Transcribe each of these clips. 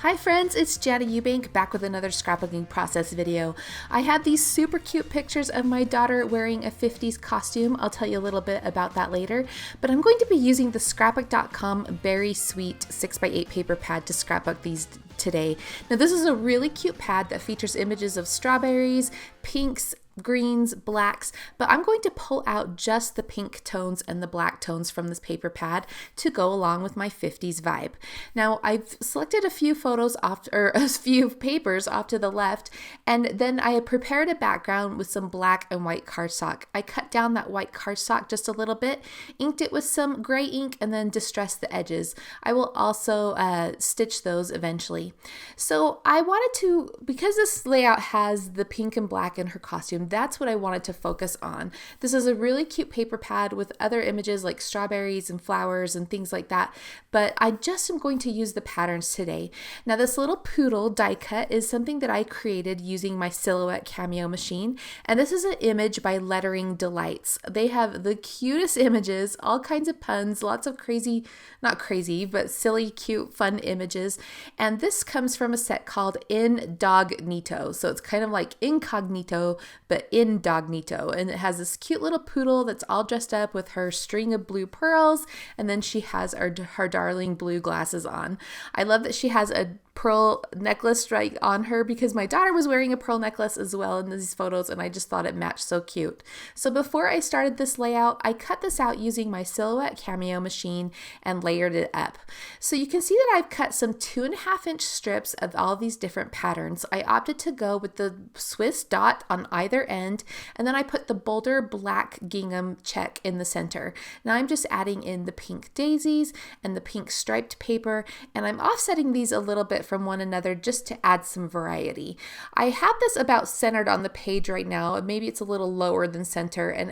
Hi friends, it's Jana Eubank back with another scrapbooking process video. I have these super cute pictures of my daughter wearing a 50s costume. I'll tell you a little bit about that later, but I'm going to be using the Scrapbook.com Berry Sweet 6x8 paper pad to scrapbook these today. Now this is a really cute pad that features images of strawberries, pinks, greens, blacks, but I'm going to pull out just the pink tones and the black tones from this paper pad to go along with my 50s vibe. Now I've selected a few photos off, or a few papers off to the left, and then I had prepared a background with some black and white cardstock. I cut down that white cardstock just a little bit, inked it with some gray ink, and then distressed the edges. I will also stitch those eventually. So I wanted to, because this layout has the pink and black in her costume, that's what I wanted to focus on. This is a really cute paper pad with other images like strawberries and flowers and things like that, but I just am going to use the patterns today. Now this little poodle die cut is something that I created using my Silhouette Cameo machine, and this is an image by Lettering Delights. They have the cutest images, all kinds of puns, lots of crazy, not crazy, but silly, cute, fun images, and this comes from a set called Indognito. So it's kind of like incognito, but Indognito, and it has this cute little poodle that's all dressed up with her string of blue pearls, and then she has her darling blue glasses on. I love that she has a pearl necklace right on her because my daughter was wearing a pearl necklace as well in these photos, and I just thought it matched so cute. So before I started this layout, I cut this out using my Silhouette Cameo machine and layered it up. So you can see that I've cut some 2.5-inch strips of all these different patterns. I opted to go with the Swiss dot on either end, and then I put the bolder black gingham check in the center. Now I'm just adding in the pink daisies and the pink striped paper, and I'm offsetting these a little bit from one another just to add some variety. I have this about centered on the page right now. Maybe it's a little lower than center, and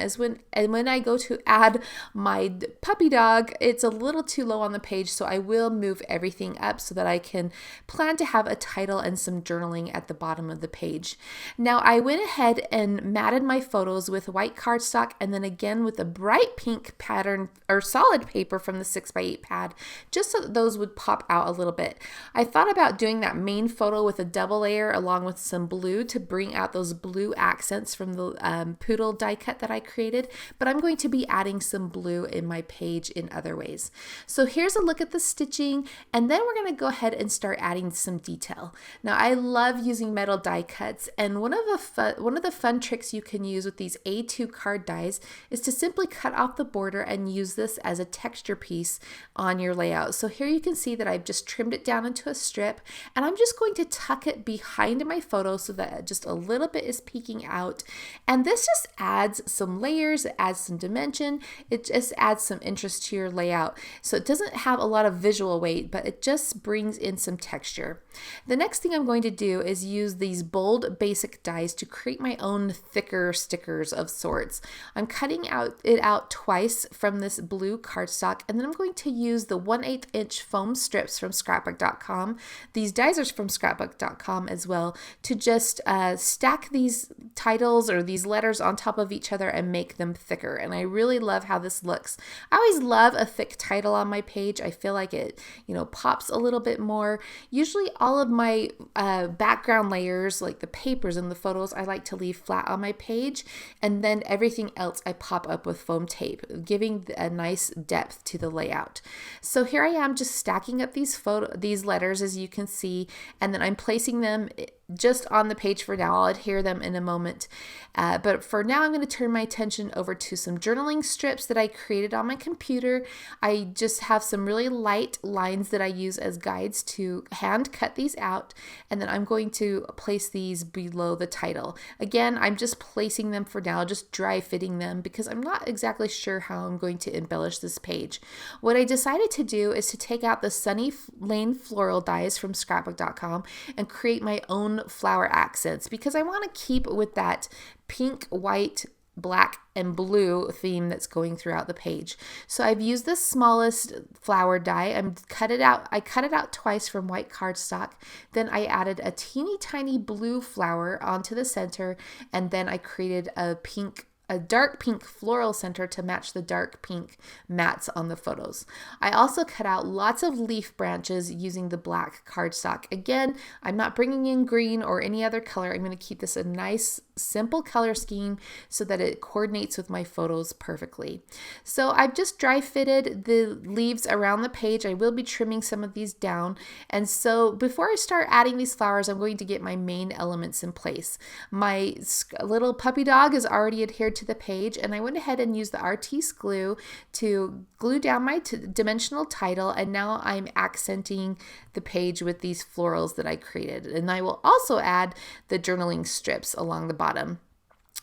when I go to add my puppy dog, it's a little too low on the page, so I will move everything up so that I can plan to have a title and some journaling at the bottom of the page. Now I went ahead and matted my photos with white cardstock and then again with a bright pink pattern or solid paper from the 6x8 pad, just so that those would pop out a little bit. I thought about doing that main photo with a double layer along with some blue to bring out those blue accents from the poodle die cut that I created, but I'm going to be adding some blue in my page in other ways. So here's a look at the stitching, and then we're going to go ahead and start adding some detail. Now I love using metal die cuts, and one of the fun tricks you can use with these A2 card dies is to simply cut off the border and use this as a texture piece on your layout. So here you can see that I've just trimmed it down into a strip, and I'm just going to tuck it behind my photo so that just a little bit is peeking out, and this just adds some layers, it adds some dimension, it just adds some interest to your layout. So it doesn't have a lot of visual weight, but it just brings in some texture. The next thing I'm going to do is use these bold basic dies to create my own thicker stickers of sorts. I'm cutting it out twice from this blue cardstock, and then I'm going to use the 1/8 inch foam strips from Scrapbook.com. These dies are from Scrapbook.com as well, to just stack these titles or these letters on top of each other and make them thicker. And I really love how this looks. I always love a thick title on my page. I feel like it, pops a little bit more. Usually all of my background layers, like the papers and the photos, I like to leave flat on my page, and then everything else I pop up with foam tape, giving a nice depth to the layout. So here I am just stacking up these letters, as you can see, and then I'm placing them just on the page for now. I'll adhere them in a moment. But for now, I'm going to turn my attention over to some journaling strips that I created on my computer. I just have some really light lines that I use as guides to hand cut these out, and then I'm going to place these below the title. Again, I'm just placing them for now, just dry fitting them because I'm not exactly sure how I'm going to embellish this page. What I decided to do is to take out the Sunny Lane floral dies from Scrapbook.com and create my own flower accents because I want to keep with that pink, white, black, and blue theme that's going throughout the page. So I've used the smallest flower die. I cut it out twice from white cardstock. Then I added a teeny tiny blue flower onto the center, and then I created a pink a dark pink floral center to match the dark pink mats on the photos. I also cut out lots of leaf branches using the black cardstock. Again, I'm not bringing in green or any other color. I'm going to keep this a nice, simple color scheme so that it coordinates with my photos perfectly. So I've just dry fitted the leaves around the page. I will be trimming some of these down. And so before I start adding these flowers, I'm going to get my main elements in place. My little puppy dog is already adhered to the page, and I went ahead and used the Artiste glue to glue down my dimensional title, and now I'm accenting the page with these florals that I created. And I will also add the journaling strips along the bottom.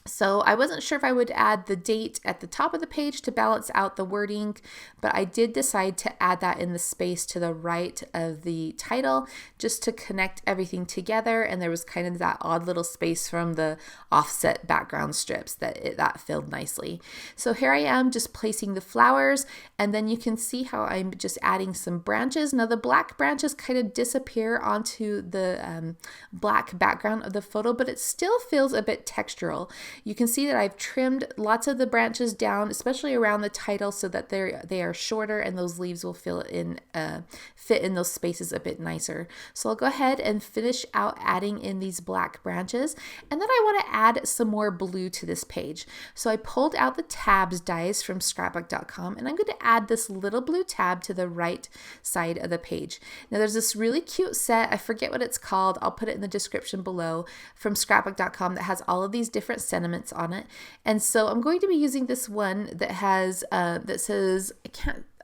So I wasn't sure if I would add the date at the top of the page to balance out the wording, but I did decide to add that in the space to the right of the title just to connect everything together. And there was kind of that odd little space from the offset background strips that filled nicely. So here I am just placing the flowers, and then you can see how I'm just adding some branches. Now the black branches kind of disappear onto the black background of the photo, but it still feels a bit textural. You can see that I've trimmed lots of the branches down, especially around the title, so that they are shorter and those leaves will fit in those spaces a bit nicer. So I'll go ahead and finish out adding in these black branches, and then I want to add some more blue to this page. So I pulled out the tabs dies from Scrapbook.com, and I'm going to add this little blue tab to the right side of the page. Now there's this really cute set, I forget what it's called, I'll put it in the description below, from Scrapbook.com that has all of these different sentiments on it. And so I'm going to be using this one that has that says,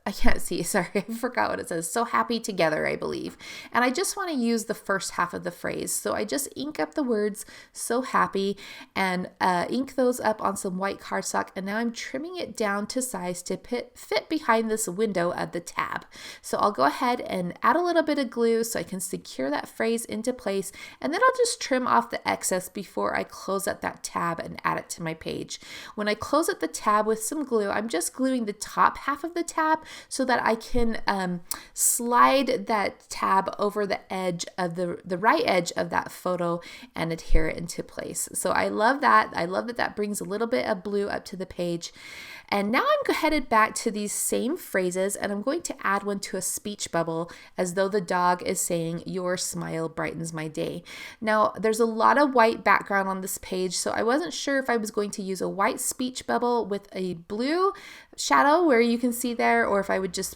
I can't see, sorry, I forgot what it says. So happy together, I believe. And I just want to use the first half of the phrase. So I just ink up the words so happy and ink those up on some white cardstock. And now I'm trimming it down to size to fit behind this window of the tab. So I'll go ahead and add a little bit of glue so I can secure that phrase into place. And then I'll just trim off the excess before I close up that tab and add it to my page. When I close up the tab with some glue, I'm just gluing the top half of the tab so that I can slide that tab over the edge of the right edge of that photo and adhere it into place. So I love that. I love that that brings a little bit of blue up to the page. And now I'm headed back to these same phrases, and I'm going to add one to a speech bubble as though the dog is saying, "Your smile brightens my day." Now, there's a lot of white background on this page, so I wasn't sure if I was going to use a white speech bubble with a blue shadow where you can see there, or if I would just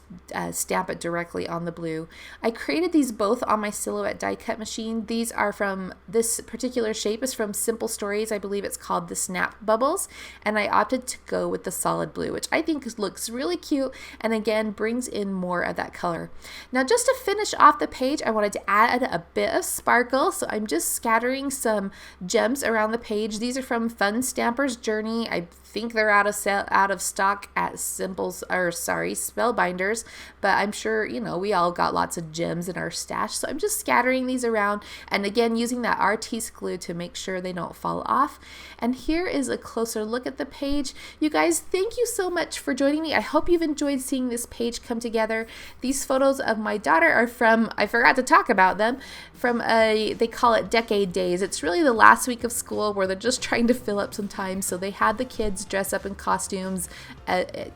stamp it directly on the blue. I created these both on my Silhouette die cut machine. These are from, this particular shape is from Simple Stories. I believe it's called the Snap Bubbles, and I opted to go with the solid blue, which I think looks really cute and again brings in more of that color. Now just to finish off the page, I wanted to add a bit of sparkle, so I'm just scattering some gems around the page. These are from Fun Stamper's Journey. I think they're out of stock at Spellbinders, but I'm sure, you know, we all got lots of gems in our stash, so I'm just scattering these around, and again using that Artiste glue to make sure they don't fall off. And here is a closer look at the page. You guys, thank you so much for joining me. I hope you've enjoyed seeing this page come together. These photos of my daughter are from, I forgot to talk about them, from they call it Decade Days. It's really the last week of school where they're just trying to fill up some time, so they had the kids dress up in costumes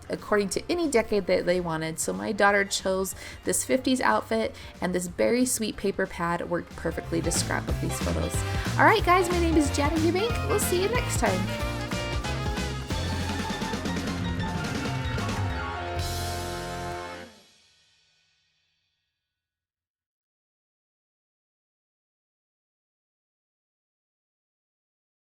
according to any decade that they wanted. So my daughter chose this 50s outfit, and this very sweet paper pad worked perfectly to scrapbook these photos. All right, guys, my name is Jana Eubank. We'll see you next time.